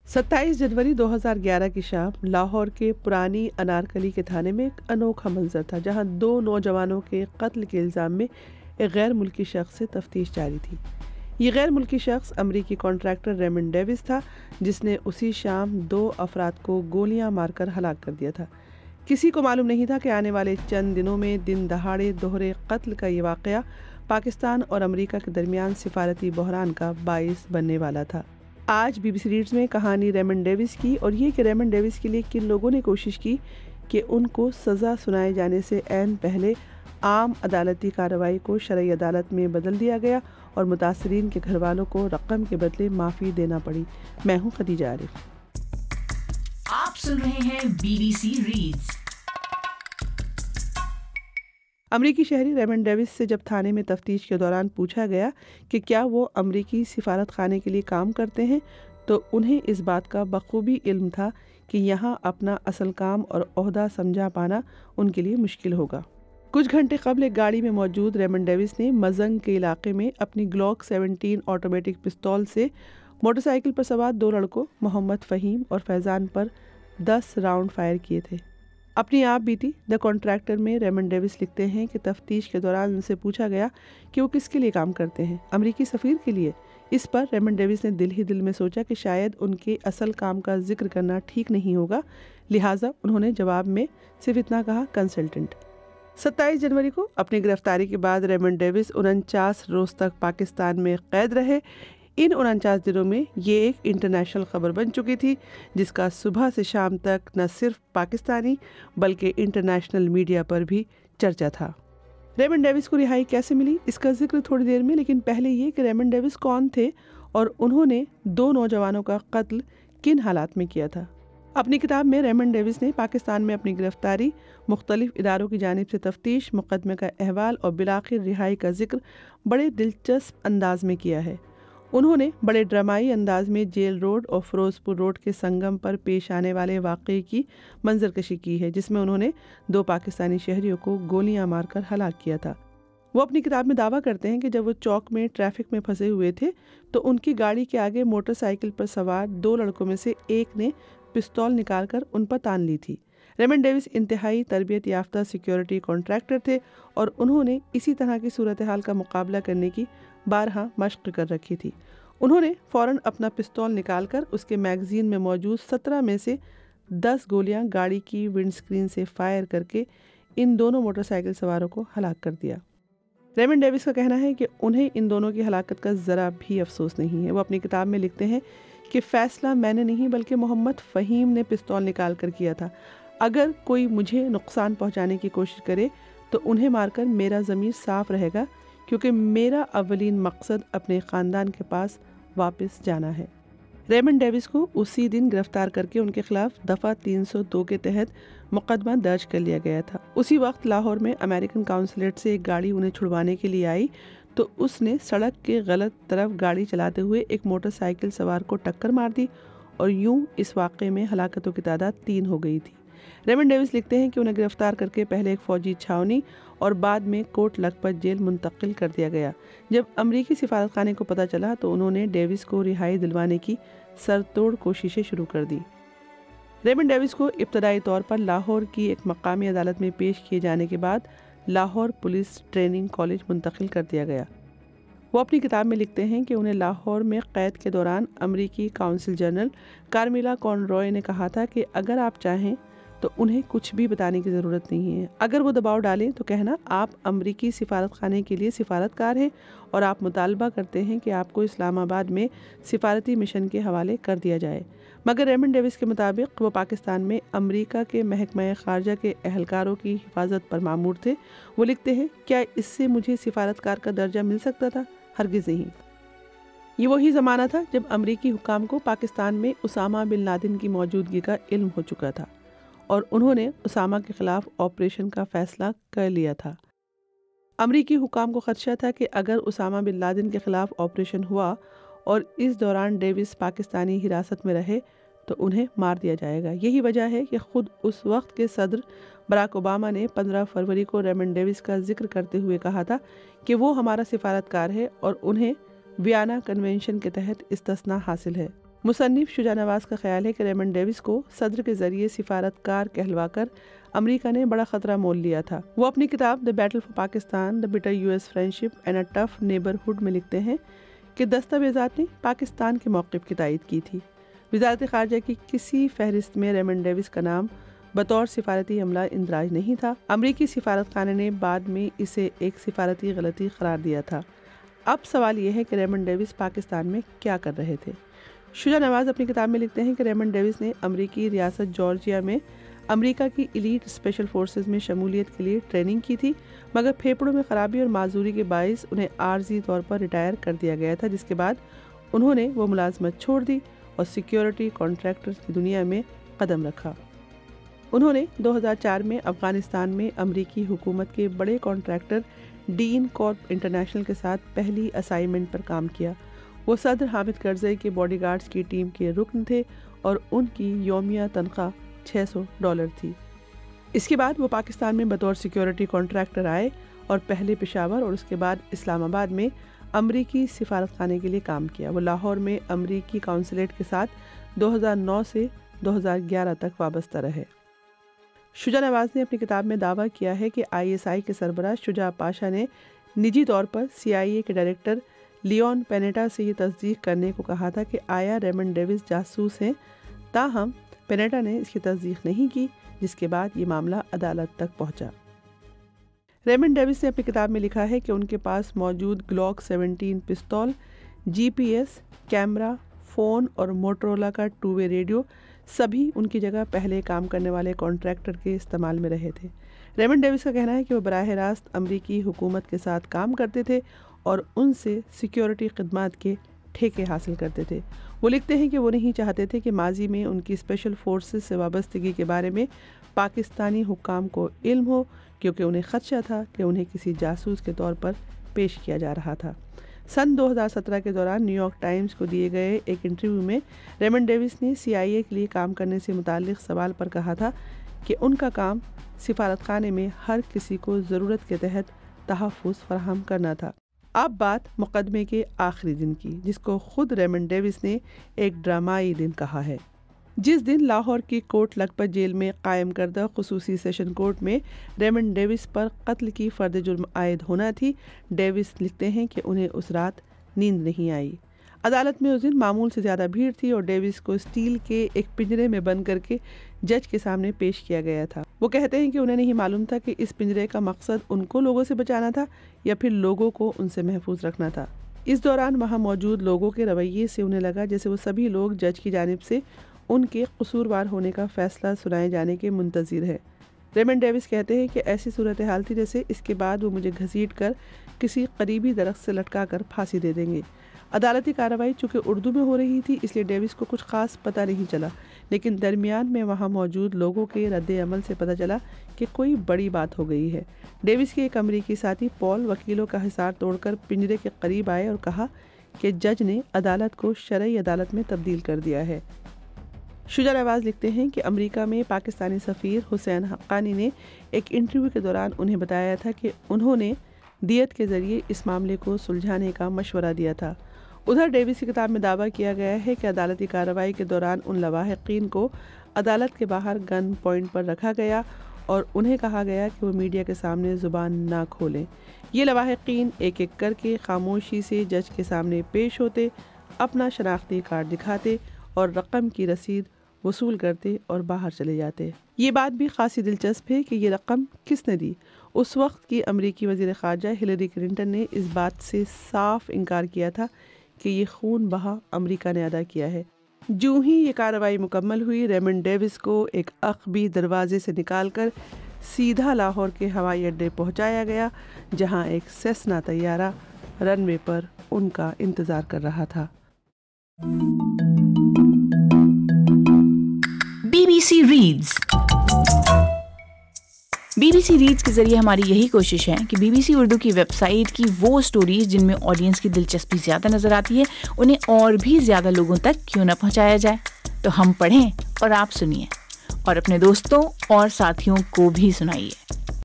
27 जनवरी 2011 की शाम लाहौर के पुरानी अनारकली के थाने में एक अनोखा मंजर था, जहां 2 नौजवानों के कत्ल के इल्ज़ाम में एक गैर मुल्की शख्स से तफ्तीश जारी थी। ये गैर मुल्की शख्स अमरीकी कॉन्ट्रैक्टर रेमंड डेविस था, जिसने उसी शाम 2 अफराद को गोलियां मारकर हलाक कर दिया था। किसी को मालूम नहीं था कि आने वाले चंद दिनों में दिन दहाड़े दोहरे कत्ल का ये वाक़या पाकिस्तान और अमरीका के दरमियान सिफारती बहरान का बाइस बनने वाला था। आज BBC रीड्स में कहानी रेमंड डेविस की, और ये कि रेमंड डेविस के लिए किन लोगों ने कोशिश की कि उनको सज़ा सुनाए जाने से ऐन पहले आम अदालती कार्रवाई को शरई अदालत में बदल दिया गया और मुतासरीन के घर वालों को रकम के बदले माफ़ी देना पड़ी। मैं हूँ खदीजा आरिफ। आप सुन रहे हैं BBC रीड्स। अमरीकी शहरी रेमंड डेविस से जब थाने में तफ्तीश के दौरान पूछा गया कि क्या वो अमरीकी सिफारत खाने के लिए काम करते हैं, तो उन्हें इस बात का बखूबी इल्म था कि यहाँ अपना असल काम और ओहदा समझा पाना उनके लिए मुश्किल होगा। कुछ घंटे कबल एक गाड़ी में मौजूद रेमंड डेविस ने मजंग के इलाके में अपनी ग्लॉक 17 ऑटोमेटिक पिस्तौल से मोटरसाइकिल पर सवार 2 लड़कों मोहम्मद फ़हीम और फैज़ान पर 10 राउंड फायर किए थे। अपनी आप बीती द कॉन्ट्रैक्टर में रेमंड डेविस लिखते हैं कि तफ्तीश के दौरान उनसे पूछा गया कि वो किसके लिए काम करते हैं, अमरीकी सफ़ीर के लिए। इस पर रेमंड डेविस ने दिल ही दिल में सोचा कि शायद उनके असल काम का जिक्र करना ठीक नहीं होगा, लिहाजा उन्होंने जवाब में सिर्फ इतना कहा, कंसल्टेंट। 27 जनवरी को अपनी गिरफ्तारी के बाद रेमंड डेविस 49 रोज़ तक पाकिस्तान में कैद रहे। इन 49 दिनों में ये एक इंटरनेशनल खबर बन चुकी थी, जिसका सुबह से शाम तक न सिर्फ पाकिस्तानी बल्कि इंटरनेशनल मीडिया पर भी चर्चा था। रेमंड डेविस को रिहाई कैसे मिली, इसका जिक्र थोड़ी देर में, लेकिन पहले ये कि रेमंड डेविस कौन थे और उन्होंने 2 नौजवानों का कत्ल किन हालात में किया था। अपनी किताब में रेमंड डेविस ने पाकिस्तान में अपनी गिरफ्तारी, मुख्तलिफ इदारों की जानिब से तफ्तीश, मुकदमे का अहवाल और बिलाखिर रिहाई का जिक्र बड़े दिलचस्प अंदाज में किया है। उन्होंने बड़े ड्रामाई अंदाज में जेल रोड और फिरोजपुर रोड के संगम पर पेश आने वाले वाक़े की मंजरकशी की है, जिसमें उन्होंने 2 पाकिस्तानी शहरियों को गोलियां मारकर हलाक किया था। वो अपनी किताब में दावा करते हैं कि जब वो चौक में ट्रैफिक में फंसे हुए थे तो उनकी गाड़ी के आगे मोटरसाइकिल पर सवार 2 लड़कों में से एक ने पिस्तौल निकालकर उन पर तान ली थी। रेमंड डेविस इंतहाई तरबियत याफ्ता सिक्योरिटी कॉन्ट्रैक्टर थे और उन्होंने इसी तरह की सूरत हाल का मुकाबला करने की बारहा मशक़ कर रखी थी। उन्होंने फ़ौरन अपना पिस्तौल निकालकर उसके मैगज़ीन में मौजूद 17 में से 10 गोलियां गाड़ी की विंडस्क्रीन से फायर करके इन दोनों मोटरसाइकिल सवारों को हलाक कर दिया। रेमंड डेविस का कहना है कि उन्हें इन दोनों की हलाकत का ज़रा भी अफसोस नहीं है। वो अपनी किताब में लिखते हैं कि फ़ैसला मैंने नहीं बल्कि मोहम्मद फ़हीम ने पिस्तौल निकाल कर किया था। अगर कोई मुझे नुकसान पहुंचाने की कोशिश करे तो उन्हें मारकर मेरा ज़मीर साफ़ रहेगा, क्योंकि मेरा अव्वलीन मकसद अपने ख़ानदान के पास वापस जाना है। रेमंड डेविस को उसी दिन गिरफ्तार करके उनके खिलाफ दफ़ा 302 के तहत मुकदमा दर्ज कर लिया गया था। उसी वक्त लाहौर में अमेरिकन काउंसलेट से एक गाड़ी उन्हें छुड़वाने के लिए आई तो उसने सड़क के गलत तरफ गाड़ी चलाते हुए एक मोटरसाइकिल सवार को टक्कर मार दी और यूं इस वाक़े में हलाकतों की तादाद 3 हो गई थी। रेमंड डेविस लिखते हैं कि उन्हें गिरफ्तार करके पहले एक फ़ौजी छावनी और बाद में कोट लखपत जेल मुंतकिल कर दिया गया। जब अमरीकी सिफारत खाने को पता चला तो उन्होंने डेविस को रिहाई दिलवाने की सरतोड़ कोशिशें शुरू कर दी। रेमंड डेविस को इब्तदाई तौर पर लाहौर की एक मकामी अदालत में पेश किए जाने के बाद लाहौर पुलिस ट्रेनिंग कॉलेज मुंतकिल कर दिया गया। वो अपनी किताब में लिखते हैं कि उन्हें लाहौर में क़ैद के दौरान अमरीकी काउंसिल जनरल कार्मिला कॉनरॉय ने कहा था कि अगर आप चाहें तो उन्हें कुछ भी बताने की ज़रूरत नहीं है। अगर वो दबाव डालें तो कहना आप अमरीकी सिफारत खाने के लिए सिफारतकार हैं और आप मुतालबा करते हैं कि आपको इस्लामाबाद में सिफारती मिशन के हवाले कर दिया जाए। मगर रेमंड डेविस के मुताबिक वो पाकिस्तान में अमरीका के महकमा ख़ारजा के एहलकारों की हिफाजत पर मामूर थे। वो लिखते हैं, क्या इससे मुझे सिफारतकार का दर्जा मिल सकता था? हरगिज़ नहीं। ये वही ज़माना था जब अमरीकी हुकाम को पाकिस्तान में उसामा बिन लादेन की मौजूदगी का इल्म हो चुका था और उन्होंने उसामा के ख़िलाफ़ ऑपरेशन का फ़ैसला कर लिया था। अमरीकी हुकाम को ख़दशा था कि अगर उसामा बिन लादेन के ख़िलाफ़ ऑपरेशन हुआ और इस दौरान डेविस पाकिस्तानी हिरासत में रहे तो उन्हें मार दिया जाएगा। यही वजह है कि ख़ुद उस वक्त के सदर बराक ओबामा ने 15 फरवरी को रेमंड डेविस का जिक्र करते हुए कहा था कि वो हमारा सिफारतकार है और उन्हें वियना कन्वेंशन के तहत इस्तिस्ना हासिल है। مصنف شجاع نواز کا خیال ہے کہ ریمنڈ ڈیوس کو صدر کے ذریعے سفارتکار کہلوا کر امریکہ نے بڑا خطرہ مول لیا تھا۔ وہ اپنی کتاب the battle for Pakistan, the bitter U S friendship and a tough neighbourhood میں لکھتے ہیں کہ دستاویزات نے پاکستان کے موقف کی تائید کی تھی۔ وزارت خارجہ کی کسی فہرست میں ریمنڈ ڈیوس کا نام بطور سفارتی عملہ اندراج نہیں تھا۔ امریکی سفارت خانے نے بعد میں اسے ایک سفارتی غلطی قرار دیا تھا۔ اب سوال یہ ہے کہ ریمنڈ ڈیوس پاکستان میں کیا کر رہے تھے؟ شجاع نواز اپنی کتاب میں لکھتے ہیں کہ ریمنڈ ڈیوس نے امریکی ریاست جارجیا میں امریکہ کی ایلیٹ اسپیشل فورسز میں شمولیت کے لیے ٹریننگ کی تھی، مگر پھیپھڑوں میں خرابی اور معذوری کے باعث انہیں عارضی طور پر ریٹائر کر دیا گیا تھا، جس کے بعد انہوں نے وہ ملازمت چھوڑ دی اور سیکیورٹی کانٹریکٹر کی دنیا میں قدم رکھا۔ انہوں نے 2004 میں افغانستان میں امریکی حکومت کے بڑے کانٹریکٹر ڈین کارپ انٹرنیشنل کے ساتھ پہلی اسائنمنٹ پر کام کیا۔ وہ صدر حامد کرزئی کے باڈی گارڈز کی ٹیم کے رکن تھے اور ان کی یومیہ تنخواہ $600 تھی۔ اس کے بعد وہ پاکستان میں بطور سیکیورٹی کانٹریکٹر آئے اور پہلے پشاور اور اس کے بعد اسلام آباد میں امریکی سفارت خانے کے لیے کام کیا۔ وہ لاہور میں امریکی کونسلیٹ کے ساتھ 2009 سے 2011 تک وابستہ رہے۔ شجاع نواز نے اپنی کتاب میں دعویٰ کیا ہے کہ ISI کے سربراہ شجاع پاشا نے نجی طور پر CIA کے ڈائریکٹر لیون پینیٹا سے یہ تصدیق کرنے کو کہا تھا کہ آیا ریمنڈ ڈیوس جاسوس ہیں، تاہم پینیٹا نے اس کی تصدیق نہیں کی، جس کے بعد یہ معاملہ عدالت تک پہنچا۔ ریمنڈ ڈیوس نے اپنی کتاب میں لکھا ہے کہ ان کے پاس موجود گلوک 17 پستول، GPS، کیمرہ، فون اور موٹرولا کا 2-وے ریڈیو سبھی ان کی جگہ پہلے کام کرنے والے کانٹریکٹر کے استعمال میں رہے تھے۔ ریمنڈ ڈیوس کا کہنا ہے کہ وہ براہ راست امریکی حکومت کے ساتھ کام کرتے تھے اور ان سے سیکیورٹی خدمات کے ٹھیکے حاصل کرتے تھے۔ وہ لکھتے ہیں کہ وہ نہیں چاہتے تھے کہ ماضی میں ان کی اسپیشل فورسز سے وابستگی کے بارے میں پاکستانی حکام کو علم ہو، کیونکہ انہیں خدشہ تھا کہ انہیں کسی جاسوس کے طور پر پیش کیا جا رہا تھا۔ سن 2017 کے دوران نیو یارک ٹائمز کو دیے گئے ایک انٹرویو میں ریمنڈ ڈیوس نے CIA کے لیے کام کرنے سے متعلق سوال پر کہا تھا کہ ان کا کام سفارت خانے میں ہر کسی کو ضرورت کے تحت تحفظ فراہم کرنا تھا۔ اب بات مقدمے کے آخری دن کی، جس کو خود ریمنڈ ڈیوس نے ایک ڈرامائی دن کہا ہے۔ جس دن لاہور کی کوٹ لکھپت جیل میں قائم کردہ خصوصی سیشن کورٹ میں ریمنڈ ڈیوس پر قتل کی فرد جرم عائد ہونا تھی، ڈیوس لکھتے ہیں کہ انہیں اس رات نیند نہیں آئی۔ عدالت میں اس دن معمول سے زیادہ بھیڑ تھی اور ڈیوس کو اسٹیل کے ایک پنجرے میں بند کر کے جج کے سامنے پیش کیا گیا تھا۔ وہ کہتے ہیں کہ انہیں نہیں معلوم تھا کہ اس پنجرے کا مقصد ان کو لوگوں سے بچانا تھا یا پھر لوگوں کو ان سے محفوظ رکھنا تھا۔ اس دوران وہاں موجود لوگوں کے رویے سے انہیں لگا جیسے وہ سبھی لوگ جج کی جانب سے ان کے قصوروار ہونے کا فیصلہ سنائے جانے کے منتظر ہے۔ ریمنڈ ڈیوس کہتے ہیں کہ ایسی صورتحال تھی جیسے اس کے بعد وہ مجھے گھسیٹ کر کسی قریبی درخت سے لٹکا کر پھانسی دے دیں گے۔ عدالتی کارروائی چونکہ اردو میں ہو رہی تھی اس لیے ڈیوس کو کچھ خاص پتہ نہیں چلا، لیکن درمیان میں وہاں موجود لوگوں کے رد عمل سے پتہ چلا کہ کوئی بڑی بات ہو گئی ہے۔ ڈیوس کے ایک امریکی ساتھی پال وکیلوں کا حصار توڑ کر پنجرے کے قریب آئے اور کہا کہ جج نے عدالت کو شرعی عدالت میں تبدیل کر دیا ہے۔ شجاع نواز لکھتے ہیں کہ امریکہ میں پاکستانی سفیر حسین حقانی نے ایک انٹرویو کے دوران انہیں بتایا تھا کہ انہوں نے دیت کے ذریعے اس معاملے کو سلجھانے کا مشورہ دیا تھا۔ ادھر ڈیوس کی کتاب میں دعویٰ کیا گیا ہے کہ عدالتی کارروائی کے دوران ان لواحقین کو عدالت کے باہر گن پوائنٹ پر رکھا گیا اور انہیں کہا گیا کہ وہ میڈیا کے سامنے زبان نہ کھولیں۔ یہ لواحقین ایک ایک کر کے خاموشی سے جج کے سامنے پیش ہوتے، اپنا شناختی کارڈ دکھاتے اور رقم کی رسید وصول کرتے اور باہر چلے جاتے۔ یہ بات بھی خاصی دلچسپ ہے کہ یہ رقم کس نے دی۔ اس وقت کی امریکی وزیر خارجہ ہلیری کلنٹن نے اس بات سے صاف انکار کیا تھا کہ یہ خون بہا امریکہ نے ادا کیا ہے۔ جو ہی یہ کارروائی مکمل ہوئی، ریمنڈ ڈیوس کو ایک عقبی دروازے سے نکال کر سیدھا لاہور کے ہوائی اڈے پہنچایا گیا، جہاں ایک سیسنا طیارہ رن وے پر ان کا انتظار کر رہا تھا۔ BBC ریڈز ریڈز کے ذریعے ہماری یہی کوشش ہے کہ BBC اردو کی ویب سائٹ کی وہ سٹوریز جن میں آڈینس کی دلچسپی زیادہ نظر آتی ہے انہیں اور بھی زیادہ لوگوں تک کیوں نہ پہنچایا جائے۔ تو ہم پڑھیں اور آپ سنیے اور اپنے دوستوں اور ساتھیوں کو بھی سنائیے۔